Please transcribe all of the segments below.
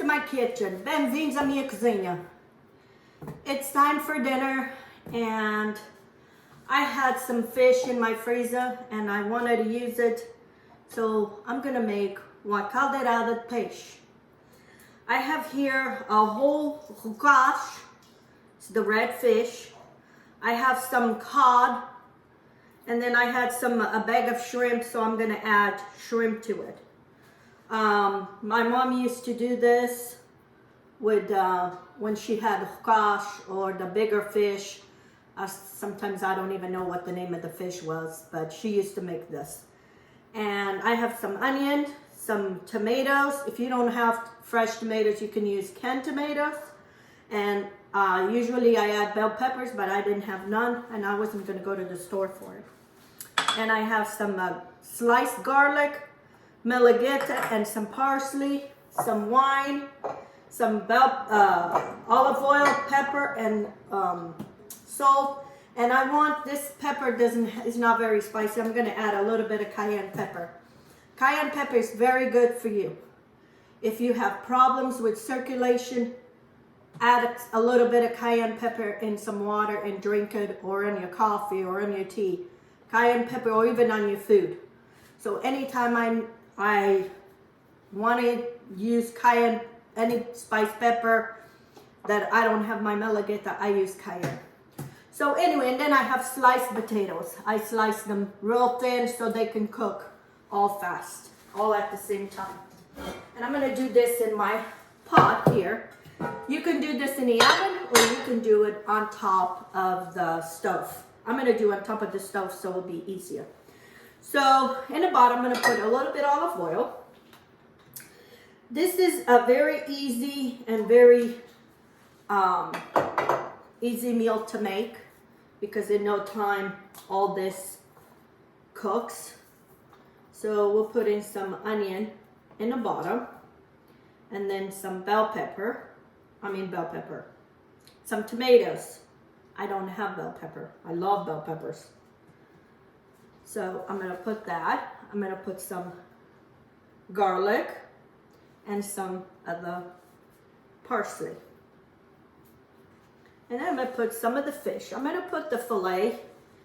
to my kitchen. Bem-vindos à minha cozinha. It's time for dinner and I had some fish in my freezer and I wanted to use it. So I'm gonna make uma caldeirada de peixe. I have here a whole goulash, it's the red fish. I have some cod and then I had a bag of shrimp, so I'm gonna add shrimp to it. My mom used to do this with when she had goulash or the bigger fish. Sometimes I don't even know what the name of the fish was, but she used to make this. And I have some onion, some tomatoes. If you don't have fresh tomatoes, you can use canned tomatoes. And usually I add bell peppers, but I didn't have none, and I wasn't going to go to the store for it. And I have some sliced garlic, malagueta, and some parsley, some wine, some olive oil, pepper, and salt. And I want this pepper is not very spicy. I'm going to add a little bit of cayenne pepper. Cayenne pepper is very good for you. If you have problems with circulation, add a little bit of cayenne pepper in some water and drink it, or in your coffee or in your tea. Cayenne pepper, or even on your food. So anytime I want to use cayenne, any spiced pepper that I don't have my malagueta, I use cayenne. So anyway, and then I have sliced potatoes. I slice them real thin so they can cook all fast, all at the same time. And I'm gonna do this in my pot here. You can do this in the oven or you can do it on top of the stove. I'm gonna do on top of the stove so it'll be easier. So in the bottom, I'm gonna put a little bit olive oil. This is a very easy and very easy meal to make because in no time all this cooks. So we'll put in some onion in the bottom and then some bell pepper. Some tomatoes. I don't have bell pepper. I love bell peppers. So I'm gonna put that. I'm gonna put some garlic and some of the parsley. And then I'm gonna put some of the fish. I'm gonna put the filet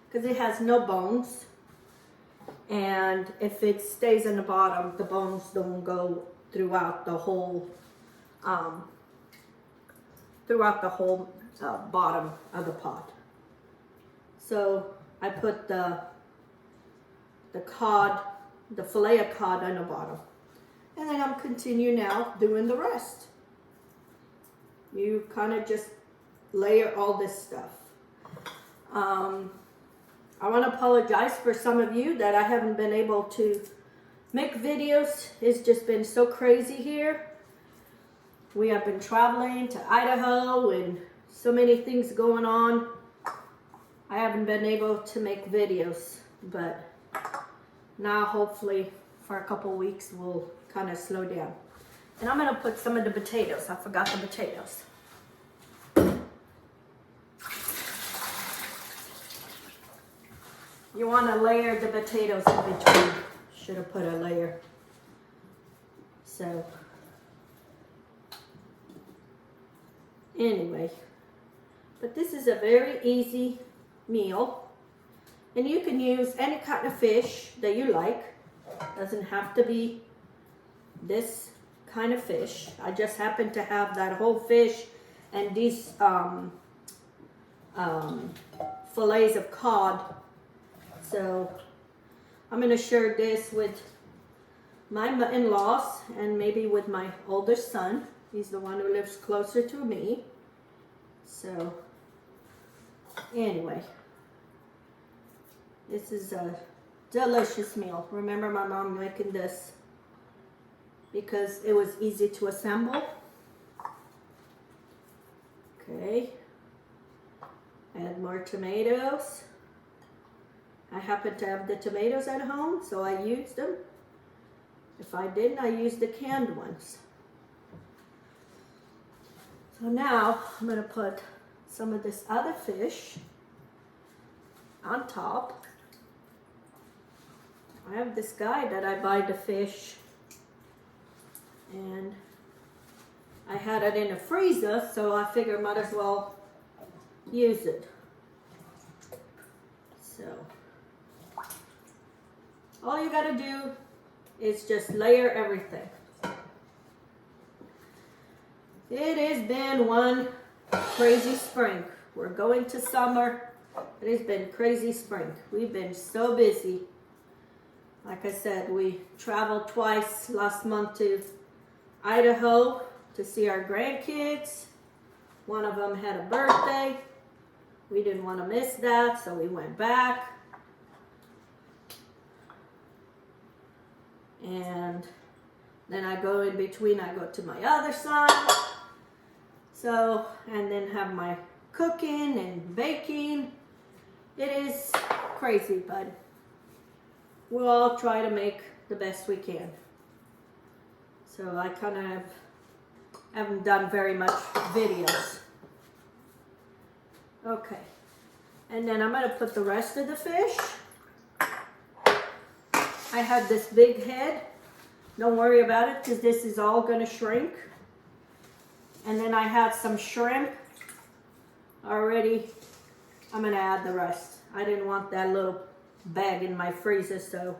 because it has no bones. And if it stays in the bottom, the bones don't go throughout the whole bottom of the pot. So I put the cod, the filet of cod on the bottom. And then I'm continue now doing the rest. You kind of just layer all this stuff. I want to apologize for some of you that I haven't been able to make videos. It's just been so crazy here. We have been traveling to Idaho and so many things going on. I haven't been able to make videos, but now hopefully for a couple weeks we'll kind of slow down. And I'm going to put some of the potatoes. I forgot the potatoes. You want to layer the potatoes in between. Should have put a layer. So anyway, but this is a very easy meal, and you can use any kind of fish that you like. Doesn't have to be this kind of fish. I just happen to have that whole fish and these fillets of cod. So I'm going to share this with my in-laws and maybe with my oldest son. He's the one who lives closer to me. So anyway, this is a delicious meal. Remember my mom making this because it was easy to assemble. Okay, add more tomatoes. I happen to have the tomatoes at home, so I used them. If I didn't, I used the canned ones. So now I'm going to put some of this other fish on top. I have this guy that I buy the fish, and I had it in the freezer, so I figured might as well use it. So all you gotta do is just layer everything. It has been one crazy spring. We're going to summer. It has been crazy spring. We've been so busy. Like I said, we traveled twice last month to Idaho to see our grandkids. One of them had a birthday. We didn't want to miss that, so we went back. And then I go in between, I go to my other son. So, and then have my cooking and baking. It is crazy, but we'll all try to make the best we can. So I kind of haven't done very much videos. Okay, and then I'm gonna put the rest of the fish. I have this big head. Don't worry about it, because this is all gonna shrink. And then I have some shrimp already. I'm gonna add the rest. I didn't want that little bag in my freezer, so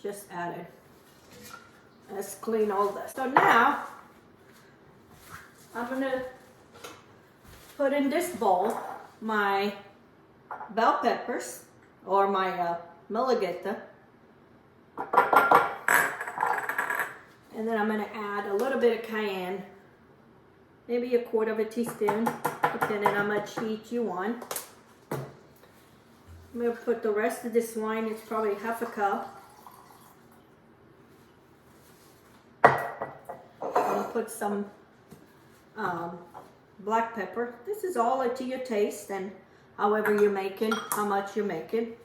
just add it. Let's clean all this. So now, I'm gonna put in this bowl my bell peppers, or my malagueta. And then I'm gonna add a little bit of cayenne, maybe 1/4 teaspoon, depending on how much heat you want. I'm gonna put the rest of this wine, it's probably 1/2 cup. I'm gonna put some black pepper. This is all up to your taste and however you're making, how much you're making.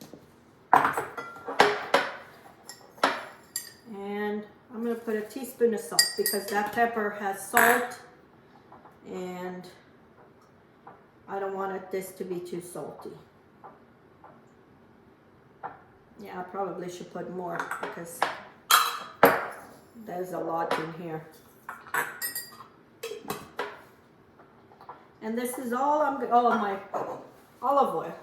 And I'm gonna put a teaspoon of salt because that pepper has salt and I don't want this to be too salty. Yeah, I probably should put more because there's a lot in here. And this is all my olive oil.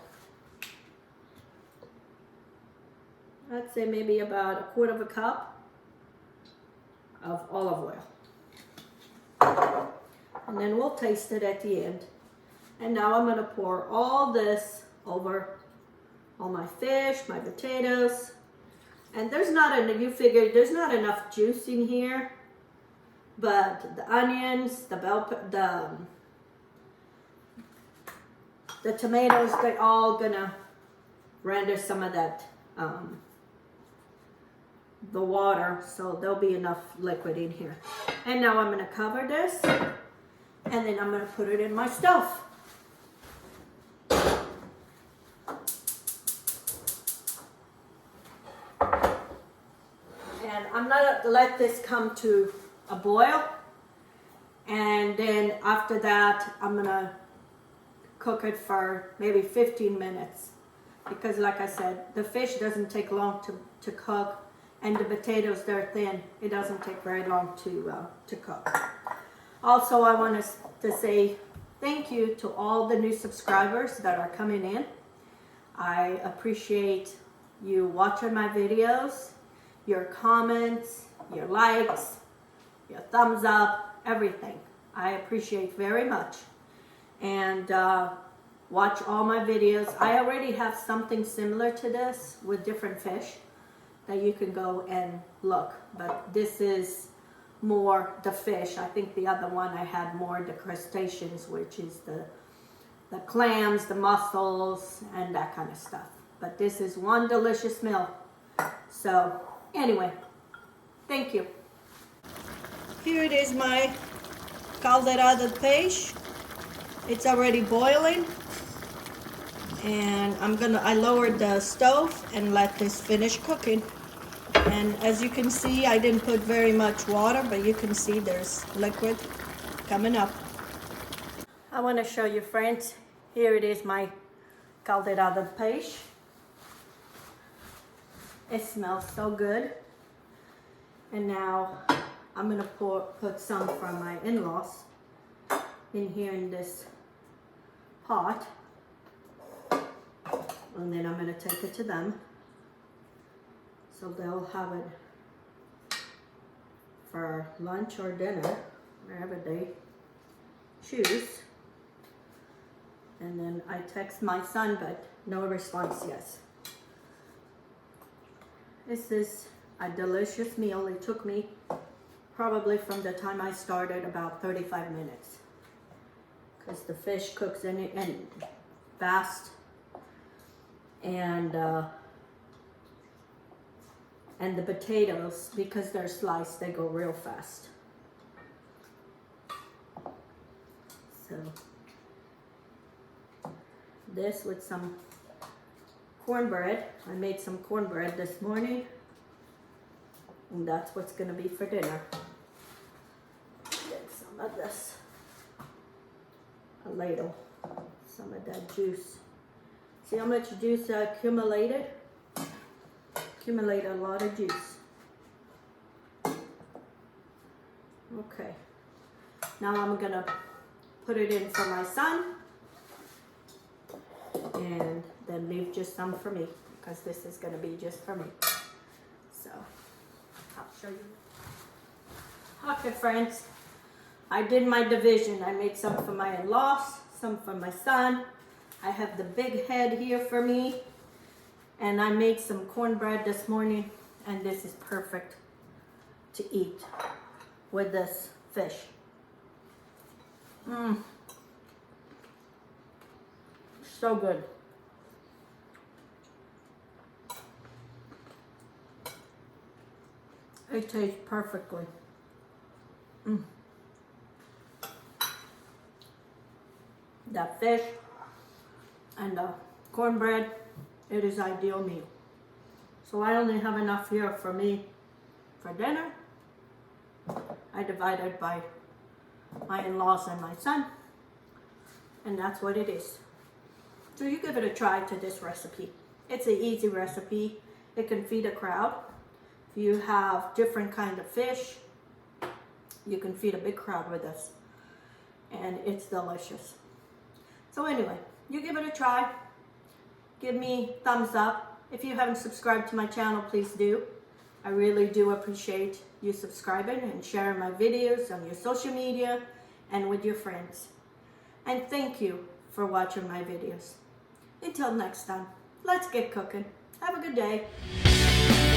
I'd say maybe about 1/4 cup of olive oil. And then we'll taste it at the end. And now I'm going to pour all this over all my fish, my potatoes. And there's not enough, you figure there's not enough juice in here, but the onions, the tomatoes, they're all gonna render some of that, the water, so there'll be enough liquid in here. And now I'm gonna cover this, and then I'm gonna put it in my stove. And I'm gonna let this come to a boil, and then after that I'm gonna cook it for maybe 15 minutes because like I said, the fish doesn't take long to cook, and the potatoes, they're thin. It doesn't take very long to cook. Also, I want to say thank you to all the new subscribers that are coming in. I appreciate you watching my videos, your comments, your likes, your thumbs up, everything. I appreciate very much. And watch all my videos. I already have something similar to this with different fish that you can go and look, but this is more the fish. I think the other one I had more the crustaceans, which is the clams, the mussels, and that kind of stuff. But this is one delicious meal. So anyway, thank you. Here it is, my Caldeirada De Peixe. It's already boiling, and I lowered the stove and let this finish cooking. And as you can see, I didn't put very much water, but you can see there's liquid coming up. I want to show you, friends. Here it is, my Caldeirada De Peixe. It smells so good. And now I'm gonna put some from my in-laws in here in this pot. And then I'm gonna take it to them. So they'll have it for lunch or dinner, wherever they choose. And then I text my son, but no response yet. This is a delicious meal. It took me probably from the time I started about 35 minutes. Because the fish cooks in it and fast. And the potatoes, because they're sliced, they go real fast. So this with some cornbread. I made some cornbread this morning, and that's what's gonna be for dinner. Get some of this, a ladle, some of that juice. See how much juice I accumulated? Accumulate a lot of juice. Okay, now I'm gonna put it in for my son and then leave just some for me, because this is gonna be just for me. So I'll show you. Okay friends, I did my division. I made some for my in-laws, some for my son. I have the big head here for me. And I made some cornbread this morning, and this is perfect to eat with this fish. So good. It tastes perfectly. That fish and the cornbread, it is ideal meal. So I only have enough here for me for dinner. I divided by my in-laws and my son, and that's what it is. So you give it a try to this recipe. It's an easy recipe. It can feed a crowd. If you have different kind of fish, you can feed a big crowd with this, and it's delicious. So anyway, you give it a try. Give me thumbs up. If you haven't subscribed to my channel, please do. I really do appreciate you subscribing and sharing my videos on your social media and with your friends. And thank you for watching my videos. Until next time, let's get cooking. Have a good day.